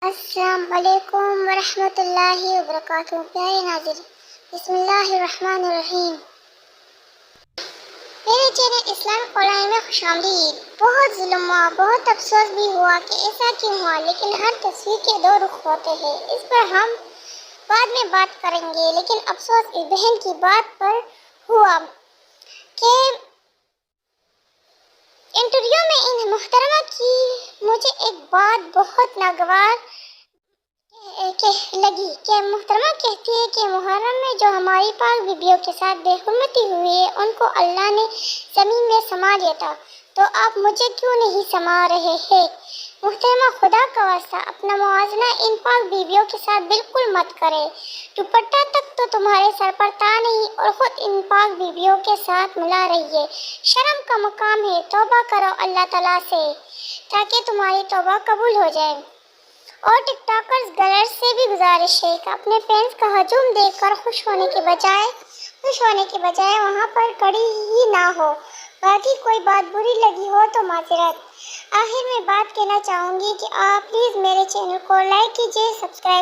السلام علیکم ورحمۃ اللہ وبرکاتہ۔ پیارے ناظرین، بسم اللہ الرحمن الرحیم۔ میرے چینل اسلامک قرآن میں خوش آمدید۔ بہت ظلم ہوا، بہت افسوس بھی ہوا کہ ایسا کیوں ہوا، لیکن ہر تصویر کے دو رخ ہوتے ہیں۔ اس پر ہم بعد میں بات کریں گے، لیکن افسوس اس بہن کی بات پر ہوا کہ انٹرویو میں ان محترمہ کی مجھے ایک بات بہت ناگوار لگی کہ محترمہ کہتی ہے کہ محرم میں جو ہماری پاک بیویوں کے ساتھ بے حرمتی ہوئی ہے ان کو اللہ نے زمین میں سما لیا تھا، تو آپ مجھے کیوں نہیں سما رہے ہیں؟ محترمہ، خدا کا واسطہ اپنا موازنہ ان پاک بیویوں کے ساتھ بالکل مت کرے۔ دوپٹہ تک تو تمہارے سر پر تھا نہیں اور خود ان پاک بیویوں کے ساتھ ملا رہی ہے۔ شرم کا مقام ہے، توبہ کرو اللہ تعالیٰ سے تاکہ تمہاری توبہ قبول ہو جائے۔ اور ٹک ٹاکرز گرلز سے بھی گزارش ہے کہ اپنے فینس کا ہجوم دیکھ کر خوش ہونے کے بجائے وہاں پر کڑی ہی نہ ہو۔ باقی کوئی بات بری لگی ہو تو معذرت۔ آخر میں بات کہنا چاہوں گی کہ آپ پلیز میرے چینل کو لائک کیجیے، سبسکرائب